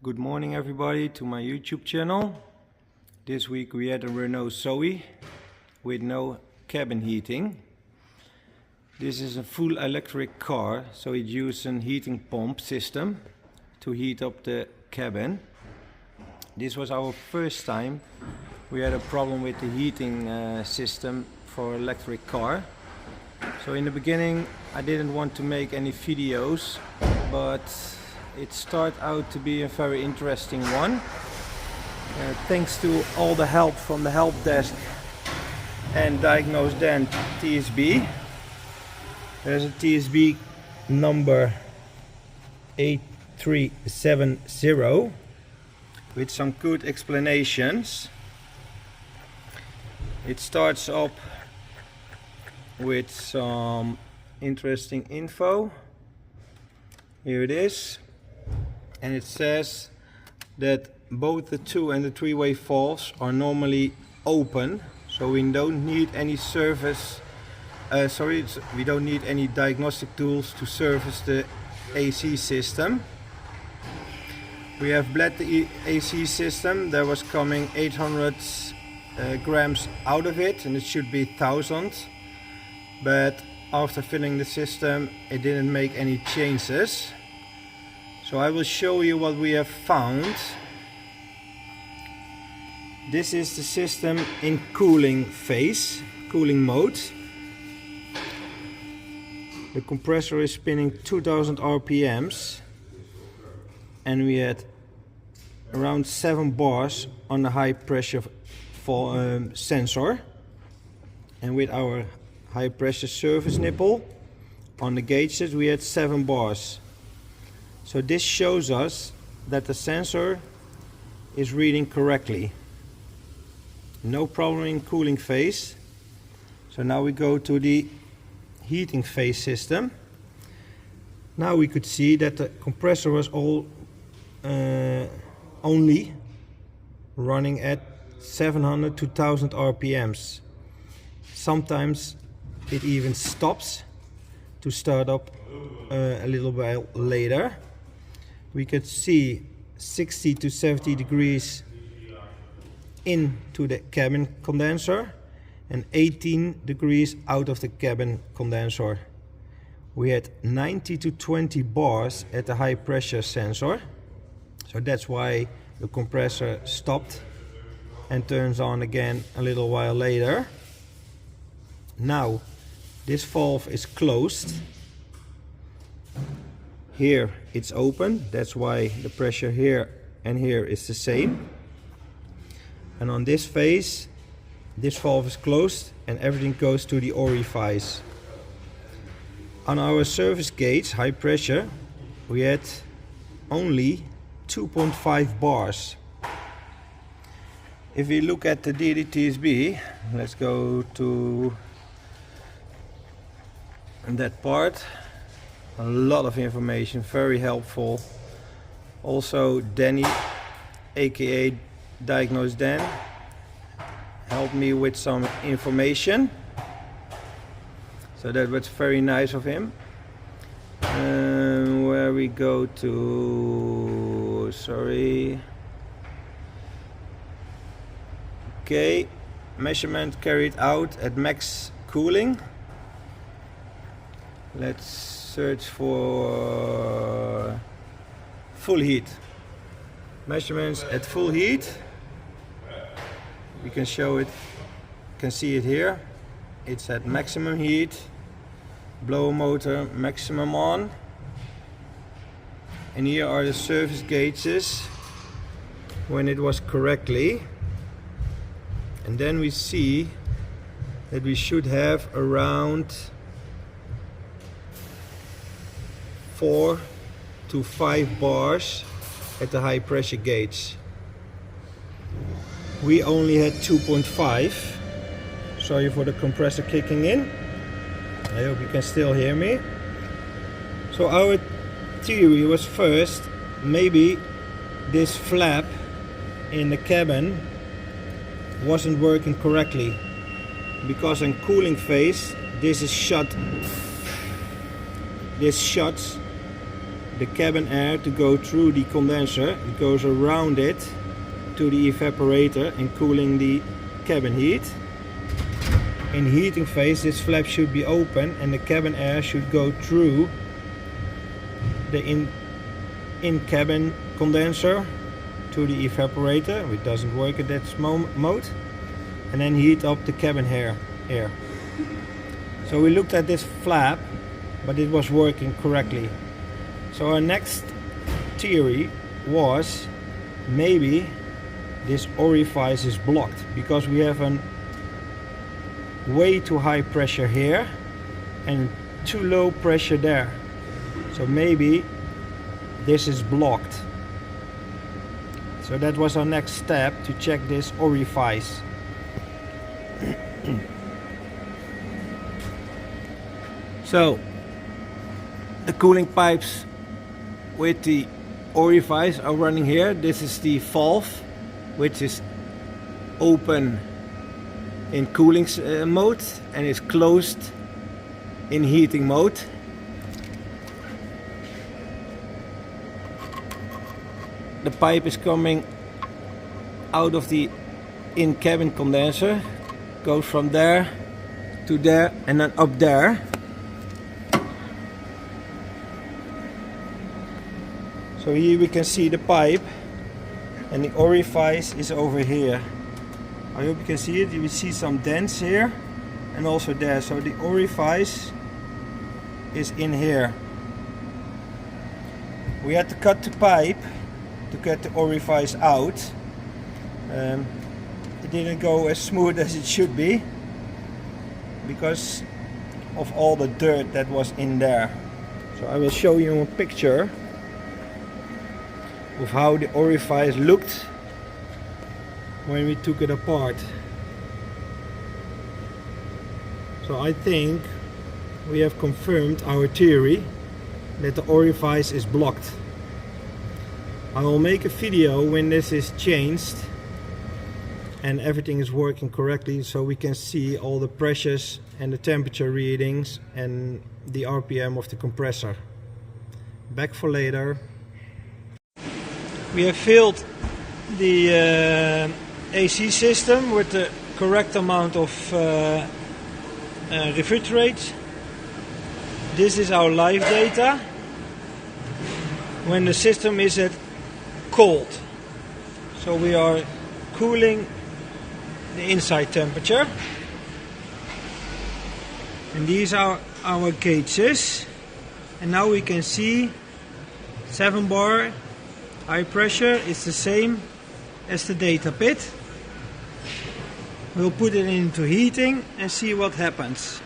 Good morning everybody to my YouTube channel. This week we had a Renault ZE with no cabin heating. This is a full electric car, so it uses a heating pump system to heat up the cabin. This was our first time we had a problem with the heating system for electric car. So in the beginning I didn't want to make any videos, but it started out to be a very interesting one. Thanks to all the help from the help desk and Diagnose Dan TSB. There's a TSB number 8370 with some good explanations. It starts up with some interesting info. Here it is. And it says that both the 2- and the 3-way valves are normally open, so we don't need any service. We don't need any diagnostic tools to service the AC system. We have bled the AC system. There was coming 800 grams out of it, and it should be 1000. But after filling the system, it didn't make any changes. So I will show you what we have found. This is the system in cooling phase, cooling mode. The compressor is spinning 2000 RPMs and we had around 7 bars on the high pressure sensor, and with our high pressure service nipple on the gauges we had 7 bars. So this shows us that the sensor is reading correctly. No problem in cooling phase. So now we go to the heating phase system. Now we could see that the compressor was only running at 700 to 1000 RPMs. Sometimes it even stops to start up a little while later. We could see 60 to 70 degrees into the cabin condenser and 18 degrees out of the cabin condenser. We had 90 to 20 bars at the high pressure sensor, so that's why the compressor stopped and turns on again a little while later. Now this valve is closed. Here it's open, that's why the pressure here and here is the same. And on this phase, this valve is closed and everything goes to the orifice. On our service gauge, high pressure, we had only 2.5 bars. If we look at the DDTSB, let's go to that part. A lot of information, very helpful. Also Danny, aka Diagnose Dan, helped me with some information, so that was very nice of him. Where we go to, okay, measurement carried out at max cooling. Let's search for full heat. Measurements at full heat. We can show it, can see it here. It's at maximum heat. Blower motor maximum on. And here are the service gauges when it was correctly. And then we see that we should have around 4 to 5 bars at the high pressure gauge. We only had 2.5. Sorry for the compressor kicking in. I hope you can still hear me. So our theory was, first, maybe this flap in the cabin wasn't working correctly, because in cooling phase this is shut. This shuts the cabin air to go through the condenser. It goes around it to the evaporator and cooling the cabin heat. In heating phase, this flap should be open and the cabin air should go through the in-cabin condenser to the evaporator, which doesn't work at that mode, and then heat up the cabin air. So we looked at this flap, but it was working correctly. So our next theory was maybe this orifice is blocked because we have a way too high pressure here and too low pressure there. So maybe this is blocked. So that was our next step, to check this orifice. So the cooling pipes with the orifice are running here. This is the valve, which is open in cooling mode and is closed in heating mode. The pipe is coming out of the in-cabin condenser, goes from there to there and then up there. So here we can see the pipe and the orifice is over here. I hope you can see it. You will see some dents here and also there. So the orifice is in here. We had to cut the pipe to get the orifice out. It didn't go as smooth as it should be because of all the dirt that was in there. So I will show you a picture of how the orifice looked when we took it apart. So I think we have confirmed our theory that the orifice is blocked. I will make a video when this is changed and everything is working correctly, so we can see all the pressures and the temperature readings and the RPM of the compressor. Back for later. We have filled the AC system with the correct amount of refrigerate. This is our live data when the system is at cold. So we are cooling the inside temperature. And these are our gauges. And now we can see 7 bar high pressure is the same as the data pit. We'll put it into heating and see what happens.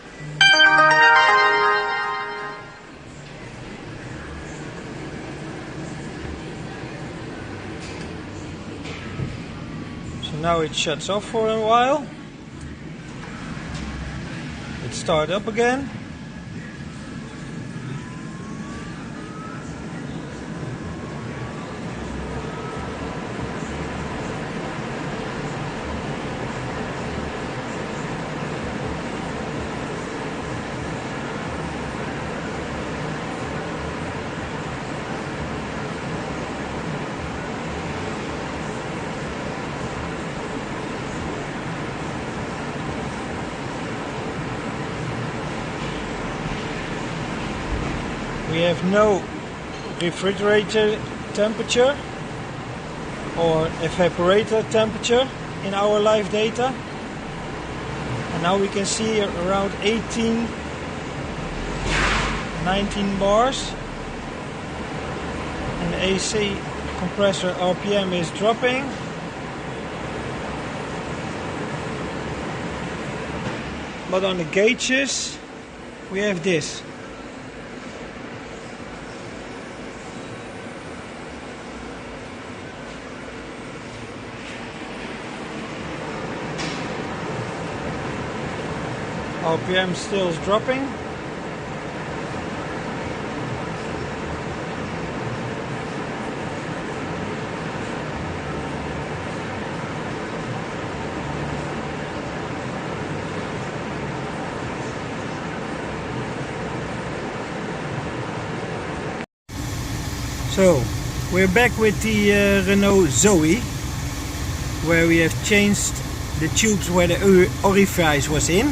So now it shuts off for a while. It starts up again. We have no refrigerator temperature or evaporator temperature in our live data. And now we can see around 18, 19 bars. And the AC compressor RPM is dropping. But on the gauges we have this. RPM still is dropping. So we're back with the Renault Zoe, where we have changed the tubes where the orifice was in.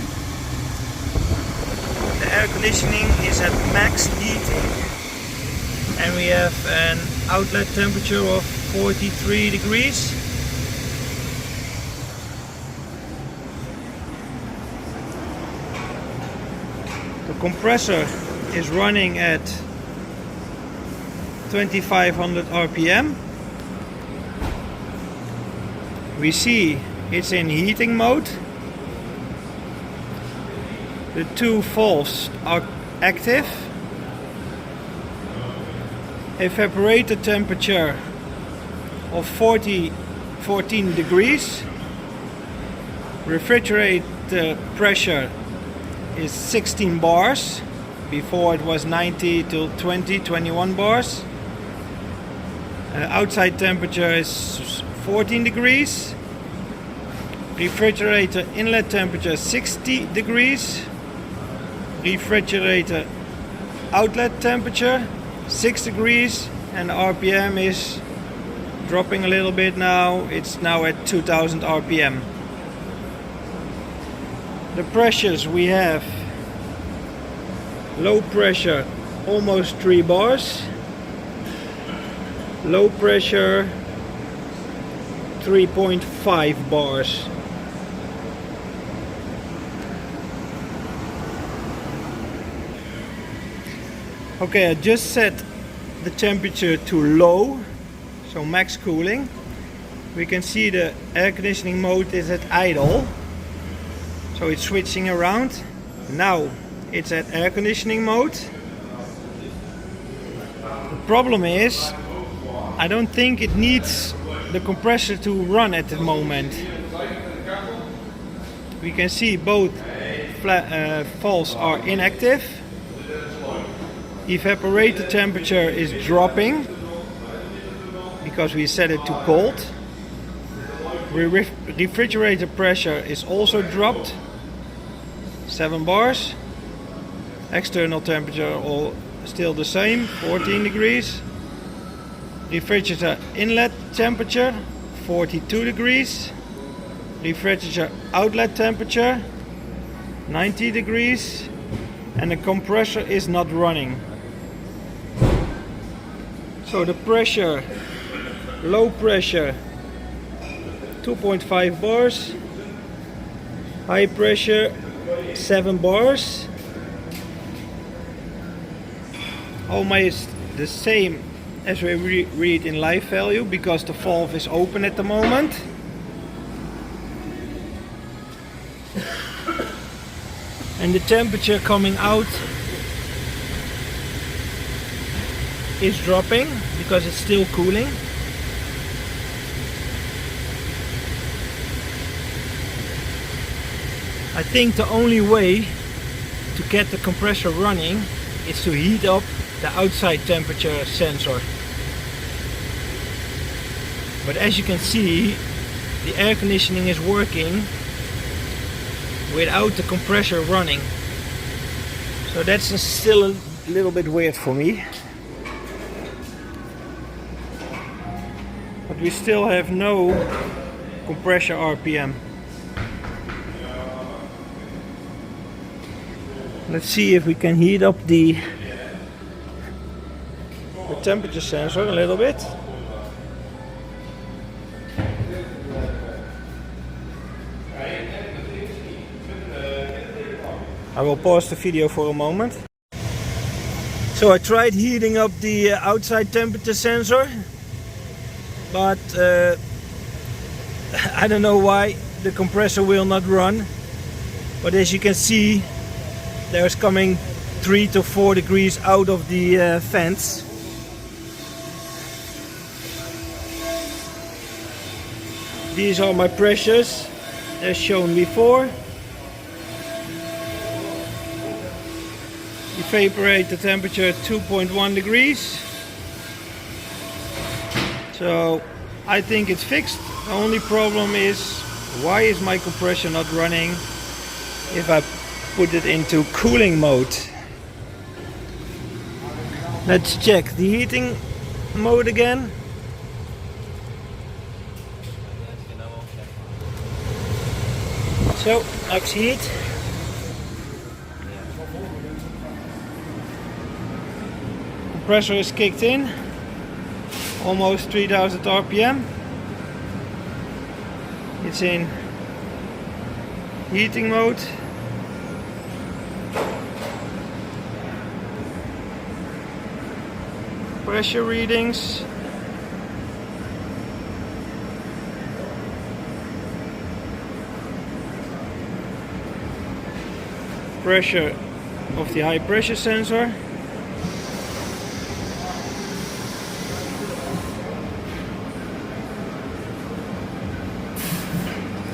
The air conditioning is at max heating and we have an outlet temperature of 43 degrees. The compressor is running at 2500 RPM. We see it's in heating mode. The two valves are active. Evaporator temperature of 14 degrees. Refrigerator pressure is 16 bars. Before it was 90 to 21 bars. Outside temperature is 14 degrees. Refrigerator inlet temperature 60 degrees. Refrigerator outlet temperature 6 degrees, and RPM is dropping a little bit now. It's now at 2000 RPM. The pressures we have: low pressure almost 3 bars, low pressure 3.5 bars. Okay, I just set the temperature to low, so max cooling. We can see the air conditioning mode is at idle, so it's switching around. Now it's at air conditioning mode. The problem is, I don't think it needs the compressor to run at the moment. We can see both valves are inactive. Evaporator temperature is dropping because we set it to cold. Refrigerator pressure is also dropped, 7 bars. External temperature all still the same, 14 degrees. Refrigerator inlet temperature 42 degrees. Refrigerator outlet temperature 90 degrees, and the compressor is not running. So the pressure, low pressure 2.5 bars, high pressure 7 bars. Almost the same as we read in live value, because the valve is open at the moment. And the temperature coming out is dropping because it's still cooling. I think the only way to get the compressor running is to heat up the outside temperature sensor. But as you can see, the air conditioning is working without the compressor running. So that's still a little bit weird for me. But we still have no compressor RPM. Let's see if we can heat up the temperature sensor a little bit. I will pause the video for a moment. So I tried heating up the outside temperature sensor, but I don't know why the compressor will not run. But as you can see, there's coming 3 to 4 degrees out of the vents. These are my pressures as shown before. Evaporator temperature 2.1 degrees. So I think it's fixed. The only problem is, why is my compressor not running if I put it into cooling mode? Let's check. The heating mode again. So, max heat. Compressor is kicked in, almost 3000 RPM. It's in heating mode. Pressure readings. Pressure of the high pressure sensor.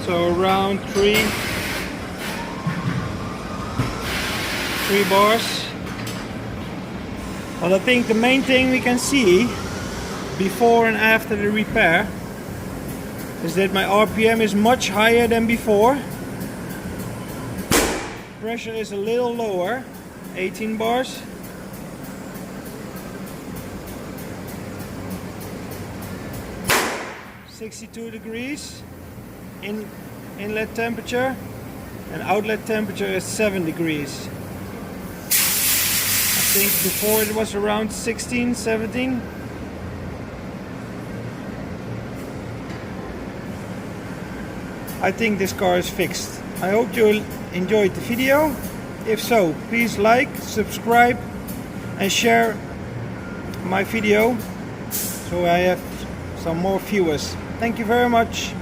So around 3 bars. Well, I think the main thing we can see before and after the repair is that my RPM is much higher than before. Pressure is a little lower, 18 bars. (62°) inlet temperature, and outlet temperature is 7 degrees. I think before it was around 16, 17. I think this car is fixed. I hope you enjoyed the video. If so, please like, subscribe and share my video so I have some more viewers. Thank you very much.